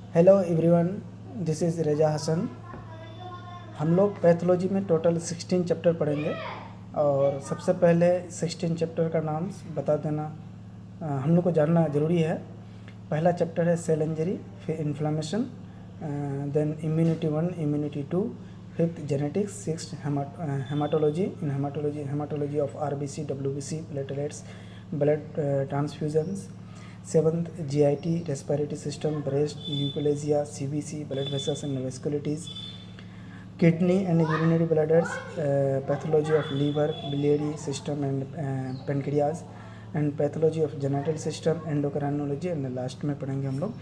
Hello everyone, this is रजा हसन। हम लोग pathology में टोटल 16 चैप्टर पढ़ेंगे और सबसे पहले 16 चैप्टर का नाम बता देना हम लोग को जानना ज़रूरी है। पहला चैप्टर है सेल इंजरी, फिर inflammation, then immunity 1, immunity 2, fifth genetics, six haematology. In haematology of RBC, WBC, platelets, blood transfusions. Seventh GIT, respiratory system, breast, यूकोलेजिया, CBC, blood vessels and vascularities, kidney and urinary bladders, pathology of liver, biliary system and pancreas, and pathology of genital system, endocrinology, and last में पढ़ेंगे हम लोग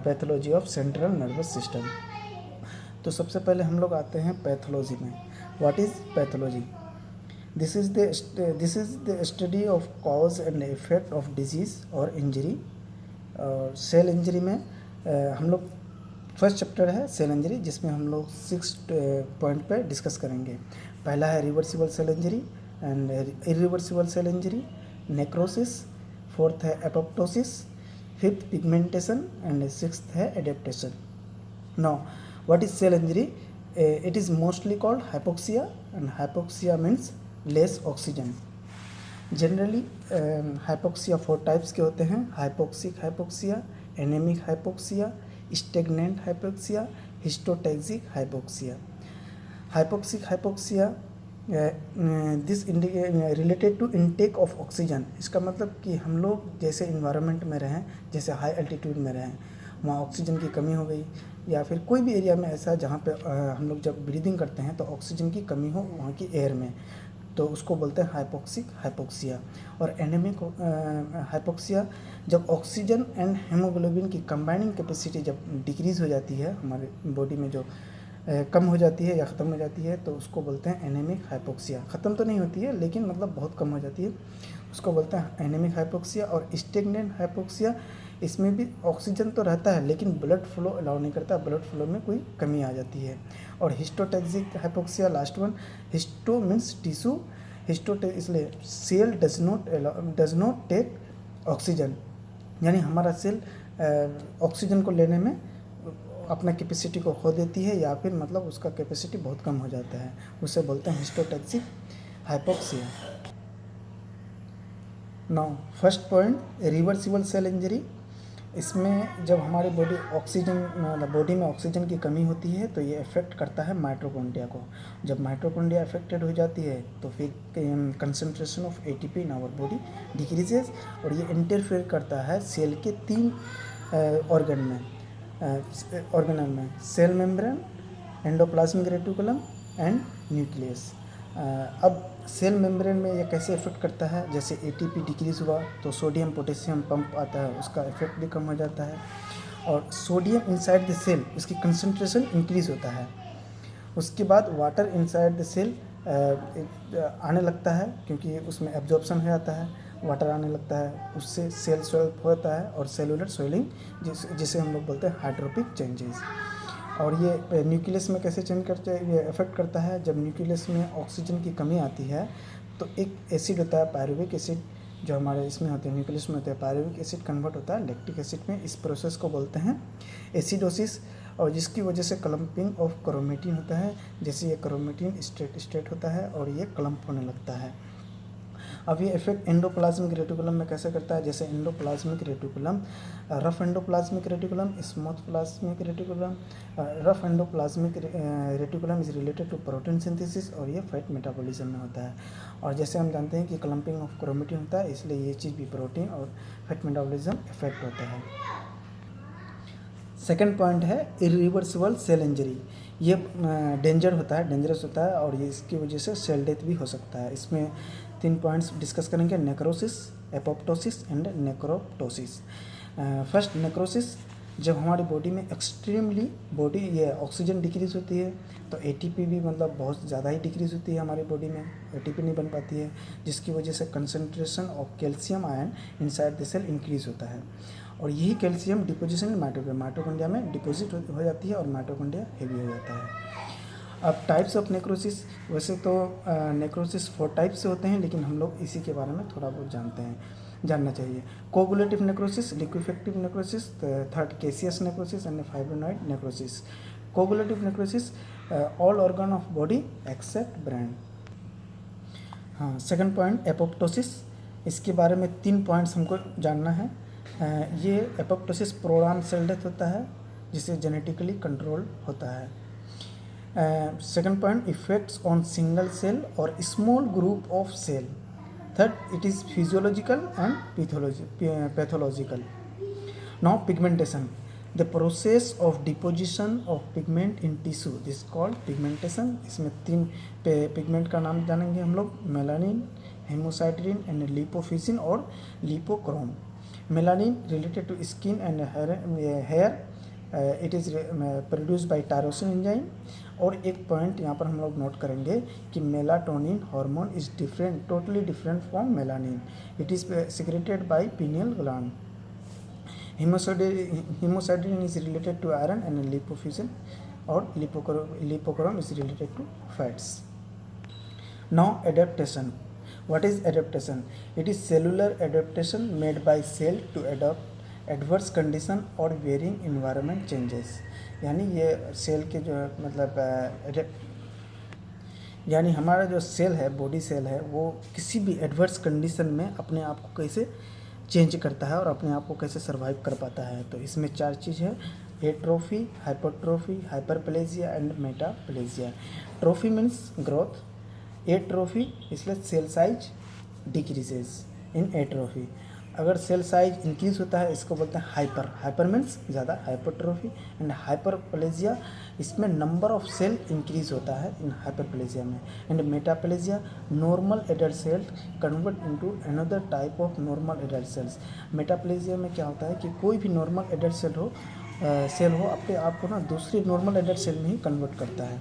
pathology of central nervous system. तो सबसे पहले हम लोग आते हैं पैथोलॉजी में। What is pathology? This is the study of cause and effect of disease और इंजरी। और सेल इंजरी में हम लोग फर्स्ट चैप्टर है सेल इंजरी, जिसमें हम लोग 6 पॉइंट पे डिस्कस करेंगे। पहला है reversible cell injury and irreversible cell injury, necrosis, fourth है apoptosis, fifth pigmentation and sixth है adaptation. Now what is cell injury? It is mostly called hypoxia, and hypoxia means less oxygen. Generally hypoxia 4 types के होते हैं: hypoxic hypoxia, anemic hypoxia, stagnant hypoxia, histotoxic hypoxia. Hypoxic hypoxia this related to intake of oxygen. इसका मतलब कि हम लोग जैसे environment में रहें, जैसे हाई एल्टीट्यूड में रहें, वहाँ ऑक्सीजन की कमी हो गई, या फिर कोई भी एरिया में ऐसा जहाँ पे हम लोग जब ब्रीदिंग करते हैं तो ऑक्सीजन की कमी हो वहाँ की एयर में, तो उसको बोलते हैं हाइपोक्सिक हाइपोक्सिया। और एनेमिक हाइपोक्सिया जब ऑक्सीजन एंड हेमोग्लोबिन की कंबाइनिंग कैपेसिटी जब डिक्रीज़ हो जाती है, हमारे बॉडी में जो कम हो जाती है या ख़त्म हो जाती है, तो उसको बोलते हैं एनेमिक हाइपोक्सिया। ख़त्म तो नहीं होती है लेकिन मतलब बहुत कम हो जाती है, उसको बोलते हैं एनेमिक हाइपोक्सिया। और स्टेगनेंट हाइपोक्सिया, इसमें भी ऑक्सीजन तो रहता है लेकिन ब्लड फ्लो अलाउ नहीं करता, ब्लड फ्लो में कोई कमी आ जाती है। और histotoxic hypoxia last one. Histo means tissue, इसलिए cell does not take oxygen, यानी हमारा सेल ऑक्सीजन को लेने में अपना कैपेसिटी को खो देती है, या फिर मतलब उसका कैपेसिटी बहुत कम हो जाता है, उसे बोलते हैं histotoxic hypoxia. Now first point, reversible cell injury. इसमें जब हमारी बॉडी में ऑक्सीजन की कमी होती है तो ये इफ़ेक्ट करता है माइटोकॉन्ड्रिया को। जब माइटोकॉन्ड्रिया अफेक्टेड हो जाती है तो फिर concentration of ATP in our body decreases, और ये इंटरफेयर करता है सेल के 3 ऑर्गेनल में: cell membrane, endoplasmic reticulum and nucleus. अब सेल मेम्ब्रेन में ये कैसे इफेक्ट करता है? जैसे ATP डिक्रीज़ हुआ तो सोडियम पोटेशियम पंप आता है, उसका इफेक्ट भी कम हो जाता है। और सोडियम इनसाइड द सेल, उसकी कंसंट्रेशन इंक्रीज़ होता है। उसके बाद वाटर इनसाइड द सेल आने लगता है, क्योंकि उसमें एब्जॉर्प्शन हो जाता है, वाटर आने लगता है, उससे सेल स्वेल्प होता है और सेलुलर स्वेलिंग, जिसे हम लोग बोलते हैं हाइड्रोपिक चेंजेस। और ये न्यूक्लियस में कैसे चेंज करते हैं, ये अफेक्ट करता है जब न्यूक्लियस में ऑक्सीजन की कमी आती है तो एक एसिड होता है पायरुविक एसिड, जो हमारे इसमें होते हैं न्यूक्लियस में होते हैं, पायरुविक एसिड कन्वर्ट होता है लैक्टिक एसिड में। इस प्रोसेस को बोलते हैं एसिडोसिस, और जिसकी वजह से क्लम्पिंग ऑफ क्रोमेटिन होता है। जैसे ये क्रोमेटिन स्ट्रेट होता है और ये क्लम्प होने लगता है। अब ये इफेक्ट एंडोप्लाज्मिक रेटिकुलम में कैसे करता है? जैसे endoplasmic reticulum, rough endoplasmic reticulum, smooth plasmic reticulum. Rough endoplasmic reticulum is related to protein synthesis, और ये फैट मेटाबॉलिज्म में होता है। और जैसे हम जानते हैं कि क्लम्पिंग ऑफ क्रोमेटिन होता है, इसलिए ये चीज़ भी प्रोटीन और फैट मेटाबॉलिज्म इफेक्ट होता है। सेकेंड पॉइंट है इरिवर्सिबल सेल इंजरी। ये डेंजरस होता है और ये इसकी वजह से सेल डेथ भी हो सकता है। इसमें 3 पॉइंट्स डिस्कस करेंगे: necrosis, apoptosis and necroptosis. First, necrosis. जब हमारी बॉडी में एक्सट्रीमली ये ऑक्सीजन डिक्रीज़ होती है तो ATP भी मतलब बहुत ज़्यादा ही डिक्रीज़ होती है हमारी बॉडी में, ATP नहीं बन पाती है, जिसकी वजह से concentration of calcium ion inside the cell increase होता है, और यही कैल्शियम डिपोजिशन माइटोकॉन्ड्रिया में डिपॉजिट हो जाती है और माइटोकॉन्ड्रिया हेवी हो जाता है। अब टाइप्स ऑफ नेक्रोसिस, वैसे तो नेक्रोसिस 4 टाइप से होते हैं, लेकिन हम लोग इसी के बारे में थोड़ा बहुत जानते हैं। जानना चाहिए। Coagulative necrosis, liquefactive necrosis, third caseous necrosis and fibrinoid necrosis. Coagulative necrosis all organ of body except brain. हाँ, सेकंड पॉइंट एपोप्टोसिस, इसके बारे में 3 पॉइंट्स हमको जानना है। ये एपोप्टोसिस प्रोग्राम सेल डेथ होता है जिसे जेनेटिकली कंट्रोल होता है। Second point effects on single cell और small group of cell. Third it is physiological and pathological. Now pigmentation, the process of deposition of pigment in tissue, this called pigmentation. इसमें 3 pigment का नाम जानेंगे हम लोग, melanin, हेमोसाइट्रिन and lipofuscin और lipochrome. Melanin related to skin and hair, it is produce by tyrosine enzyme. और एक point यहाँ पर हम लोग नोट करेंगे कि melatonin hormone is different, totally different from melanin. It is secreted by pineal gland. Hemosiderin is related to iron and lipofuscin और lipochrome is related to fats. Now adaptation. What is adaptation? It is cellular adaptation made by cell to adopt adverse condition or varying environment changes. यानी ये cell के जो मतलब यानी हमारा जो cell है, बॉडी सेल है, वो किसी भी एडवर्स कंडीशन में अपने आप को कैसे चेंज करता है और अपने आप को कैसे सर्वाइव कर पाता है। तो इसमें 4 चीज़ है, atrophy, hypertrophy, hyperplasia and metaplasia. Trophy means growth, atrophy इसलिए cell size decreases in atrophy. अगर सेल साइज इंक्रीज होता है इसको बोलते हैं हाइपर, हाइपर मीन्स ज़्यादा, हाइपरट्रोफी। एंड हाइपरप्लेजिया, इसमें नंबर ऑफ सेल इंक्रीज होता है इन हाइपरप्लेजिया में। And metaplasia, normal adult cell convert into another type of normal adult cells. Metaplasia में क्या होता है कि कोई भी नॉर्मल एडल्ट सेल हो अपने आप को ना दूसरी नॉर्मल एडल्ट सेल में ही कन्वर्ट करता है।